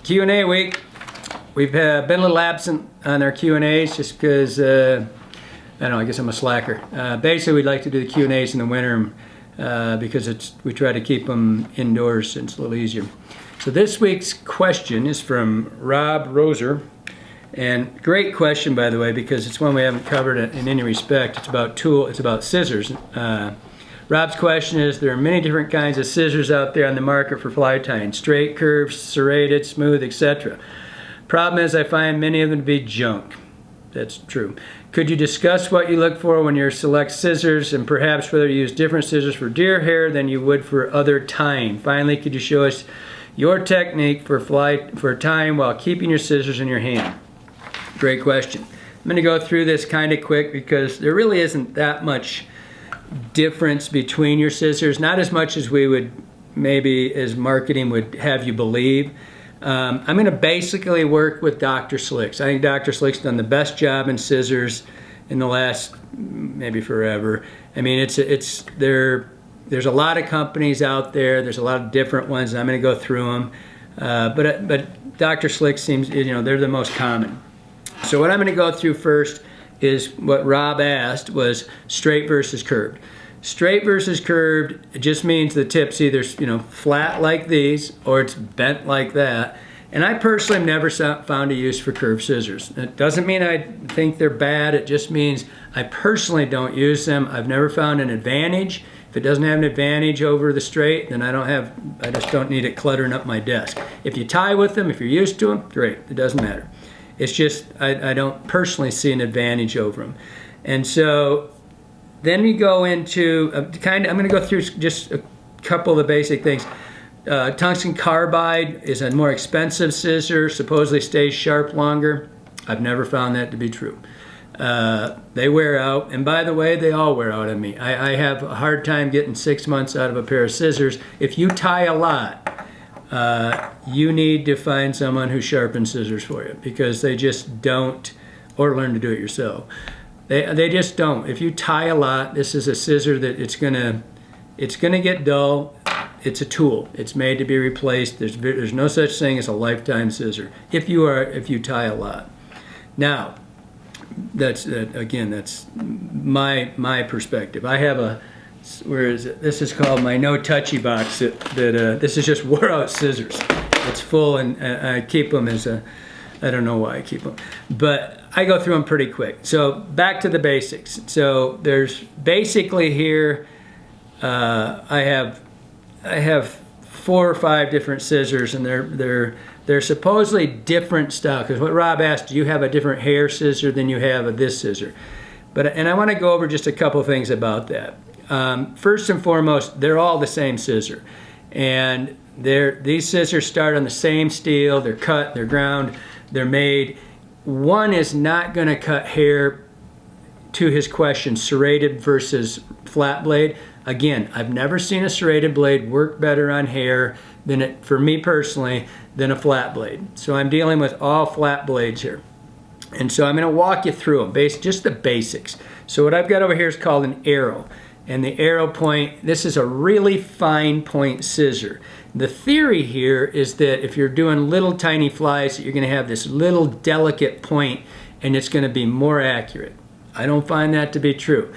Q&A week. We've been a little absent on our Q&As just because, I don't know, I guess I'm a slacker. Basically, we'd like to do the Q&As in the winter because we try to keep them indoors and it's a little easier. So this week's question is from Rob Roser. And great question, by the way, because it's one we haven't covered in any respect. It's about scissors. Rob's question is, there are many different kinds of scissors out there on the market for fly tying. Straight, curved, serrated, smooth, etc. Problem is, I find many of them to be junk. That's true. Could you discuss what you look for when you select scissors and perhaps whether you use different scissors for deer hair than you would for other tying? Finally, could you show us your technique for tying while keeping your scissors in your hand? Great question. I'm going to go through this kind of quick because there really isn't that much difference between your scissors, not as much as we would maybe as marketing would have you believe. I'm going to basically work with Dr. Slicks. I think Dr. Slicks done the best job in scissors in the last maybe forever. I mean, there's a lot of companies out there. There's a lot of different ones. And I'm going to go through them, but Dr. Slicks seems, they're the most common. So what I'm going to go through first is what Rob asked was straight versus curved. Straight versus curved, it just means the tip's either flat like these or it's bent like that. And I personally have never found a use for curved scissors. It doesn't mean I think they're bad, it just means I personally don't use them. I've never found an advantage. If it doesn't have an advantage over the straight, then I just don't need it cluttering up my desk. If you tie with them, if you're used to them, great, it doesn't matter. It's just, I don't personally see an advantage over them. And so then we go into, I'm going to go through just a couple of the basic things. Tungsten Carbide is a more expensive scissor, supposedly stays sharp longer. I've never found that to be true. They wear out, and by the way, they all wear out on me. I have a hard time getting 6 months out of a pair of scissors. If you tie a lot, you need to find someone who sharpens scissors for you because they just don't, or learn to do it yourself. They just don't. If you tie a lot, this is a scissor that it's gonna get dull. It's a tool. It's made to be replaced. There's no such thing as a lifetime scissor if you tie a lot. Now, that's my perspective. I have where is it? This is called my no touchy box. This is just wore out scissors. It's full, and I keep them as I don't know why I keep them, but I go through them pretty quick. So back to the basics. So there's basically here, I have 4 or 5 different scissors, and they're supposedly different style. Because what Rob asked, do you have a different hair scissor than you have of this scissor? And I want to go over just a couple things about that. First and foremost, they're all the same scissor, and these scissors start on the same steel. They're cut, they're ground, they're made. One is not going to cut hair, to his question, serrated versus flat blade. Again, I've never seen a serrated blade work better on hair for me personally, than a flat blade. So I'm dealing with all flat blades here. And so I'm going to walk you through them, just the basics. So what I've got over here is called an arrow. And the arrow point, this is a really fine point scissor. The theory here is that if you're doing little tiny flies, you're going to have this little delicate point and it's going to be more accurate. I don't find that to be true.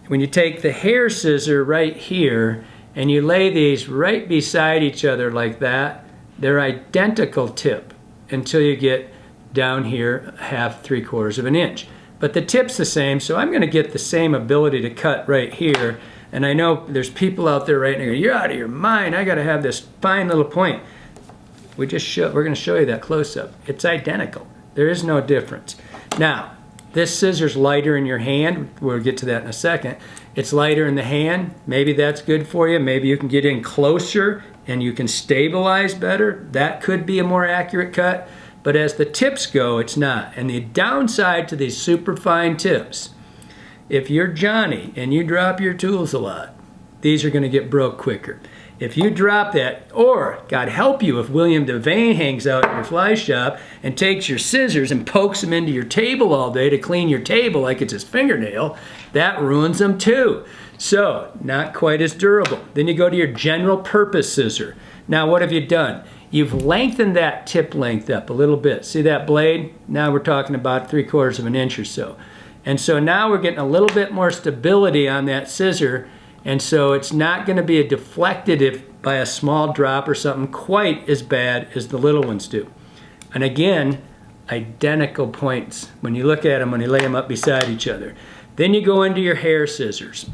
When you take the hair scissor right here and you lay these right beside each other like that, they're identical tip until you get down here 1/2, 3/4 of an inch. But the tip's the same, so I'm going to get the same ability to cut right here. And I know there's people out there right now going, you're out of your mind, I got to have this fine little point. We're going to show you that close-up. It's identical. There is no difference. Now, this scissor's lighter in your hand. We'll get to that in a second. It's lighter in the hand. Maybe that's good for you. Maybe you can get in closer and you can stabilize better. That could be a more accurate cut. But as the tips go, it's not. And the downside to these super fine tips, if you're Johnny and you drop your tools a lot, these are going to get broke quicker. If you drop that, or God help you if William Devane hangs out in your fly shop and takes your scissors and pokes them into your table all day to clean your table like it's his fingernail, that ruins them too. So, not quite as durable. Then you go to your general purpose scissor. Now what have you done? You've lengthened that tip length up a little bit. See that blade? Now we're talking about 3/4 of an inch or so. And so now we're getting a little bit more stability on that scissor, and so it's not going to be a deflected by a small drop or something quite as bad as the little ones do. And again, identical points when you look at them, when you lay them up beside each other. Then you go into your hair scissors.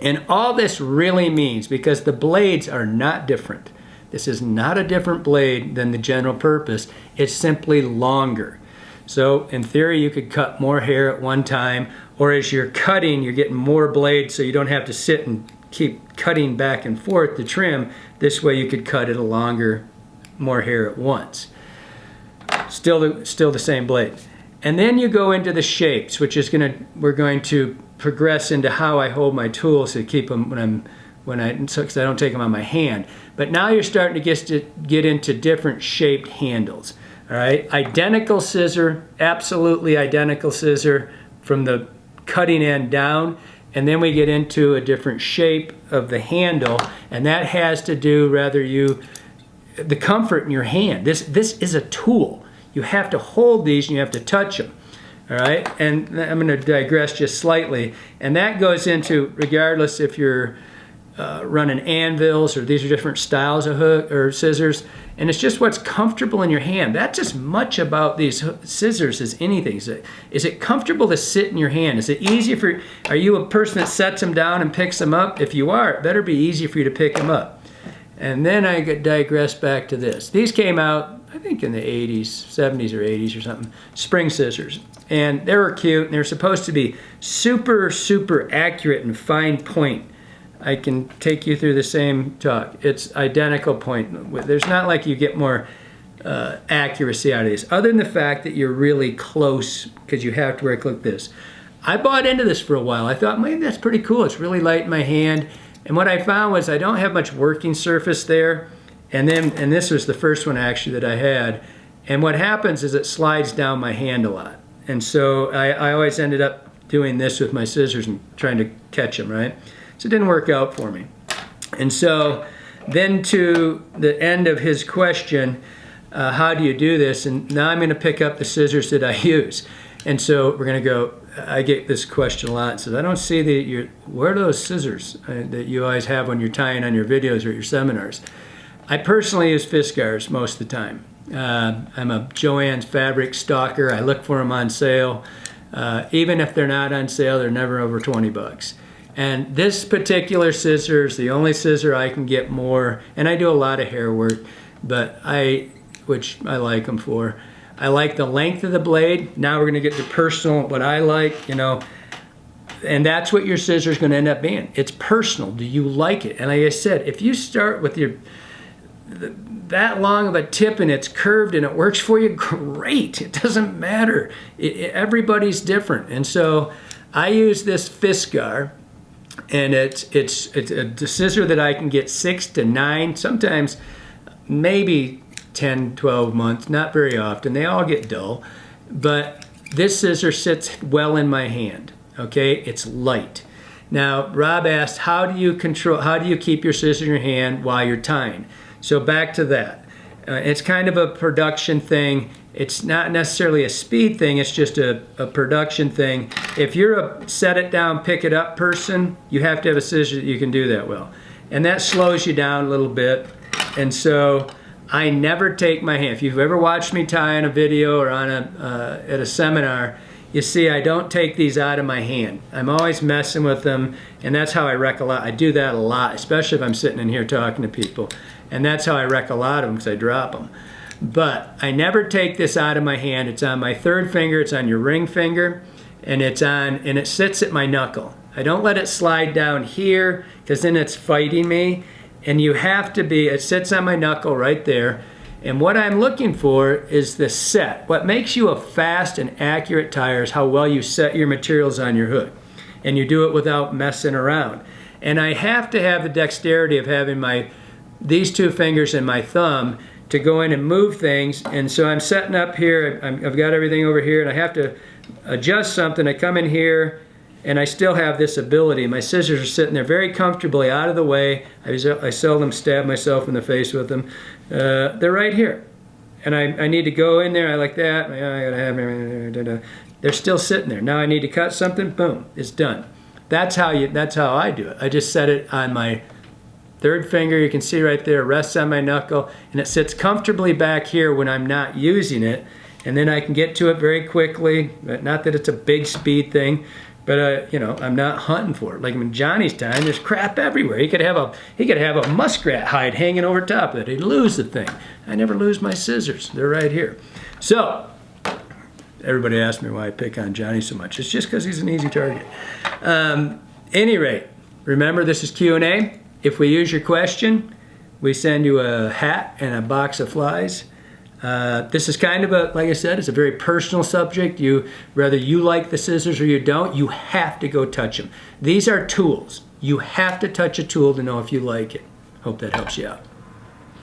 And all this really means, because the blades are not different, this is not a different blade than the general purpose, it's simply longer. So in theory, you could cut more hair at one time, or as you're cutting, you're getting more blades so you don't have to sit and keep cutting back and forth to trim. This way you could cut it a longer, more hair at once. Still the same blade. And then you go into the shapes, which is we're going to progress into how I hold my tools to keep them because I don't take them on my hand. But now you're starting to get into different shaped handles. All right, identical scissor, absolutely identical scissor from the cutting end down, and then we get into a different shape of the handle, and that has to do the comfort in your hand. This is a tool. You have to hold these and you have to touch them. All right, and I'm going to digress just slightly, and that goes into regardless if you're running anvils or these are different styles of hook or scissors, and it's just what's comfortable in your hand. That's as much about these scissors as anything. Is it comfortable to sit in your hand? Is it easy are you a person that sets them down and picks them up? If you are, it better be easy for you to pick them up. And then I digress back to this. These came out, I think in the 80s, 70s or 80s or something, spring scissors. And they were cute, and they're supposed to be super, super accurate and fine point. I can take you through the same talk. It's identical point. There's not like you get more accuracy out of these, other than the fact that you're really close because you have to work like this. I bought into this for a while. I thought, maybe that's pretty cool. It's really light in my hand. And what I found was I don't have much working surface there. And this was the first one actually that I had. And what happens is it slides down my hand a lot. And so I always ended up doing this with my scissors and trying to catch them, right? So it didn't work out for me. And so then to the end of his question, how do you do this? And now I'm going to pick up the scissors that I use. And so we're going to go, I get this question a lot. It says, I don't see where are those scissors that you always have when you're tying on your videos or your seminars? I personally use Fiskars most of the time. I'm a Joann's fabric stalker. I look for them on sale. Even if they're not on sale, they're never over 20 bucks. And this particular scissor is the only scissor I can get more, and I do a lot of hair work, but which I like them for. I like the length of the blade. Now we're going to get to personal, what I like, and that's what your scissor is going to end up being. It's personal. Do you like it? And like I said, if you start with that long of a tip and it's curved and it works for you, great. It doesn't matter. Everybody's different. And so I use this Fiskar, and it's a scissor that I can get 6 to 9, sometimes maybe 10, 12 months, not very often. They all get dull, but this scissor sits well in my hand, okay? It's light. Now, Rob asked, how do you keep your scissor in your hand while you're tying? So back to that. It's kind of a production thing. It's not necessarily a speed thing, it's just a production thing. If you're a set it down, pick it up person, you have to have a scissor that you can do that well. And that slows you down a little bit. And so I never take my hand. If you've ever watched me tie on a video or on at a seminar, you see I don't take these out of my hand. I'm always messing with them, and that's how I wreck a lot. I do that a lot, especially if I'm sitting in here talking to people. And that's how I wreck a lot of them, because I drop them. But I never take this out of my hand. It's on my third finger, it's on your ring finger, and it sits at my knuckle. I don't let it slide down here, because then it's fighting me. And you have to it sits on my knuckle right there. And what I'm looking for is the set. What makes you a fast and accurate tire is how well you set your materials on your hook. And you do it without messing around. And I have to have the dexterity of having these two fingers and my thumb to go in and move things. And so I'm setting up here, I've got everything over here, and I have to adjust something. I come in here, and I still have this ability. My scissors are sitting there very comfortably out of the way. I seldom stab myself in the face with them. They're right here. And I need to go in there, I like that. I gotta have, they're still sitting there. Now I need to cut something, boom, it's done. That's how I do it. I just set it on my third finger, you can see right there, rests on my knuckle, and it sits comfortably back here when I'm not using it. And then I can get to it very quickly. Not that it's a big speed thing, but you know, I'm not hunting for it. Like in Johnny's time, there's crap everywhere. He could have a muskrat hide hanging over top of it. He'd lose the thing. I never lose my scissors. They're right here. So everybody asks me why I pick on Johnny so much. It's just because he's an easy target. Any rate, remember this is Q&A. If we use your question, we send you a hat and a box of flies. This is kind of a, like I said, it's a very personal subject. Whether you like the scissors or you don't, you have to go touch them. These are tools. You have to touch a tool to know if you like it. Hope that helps you out.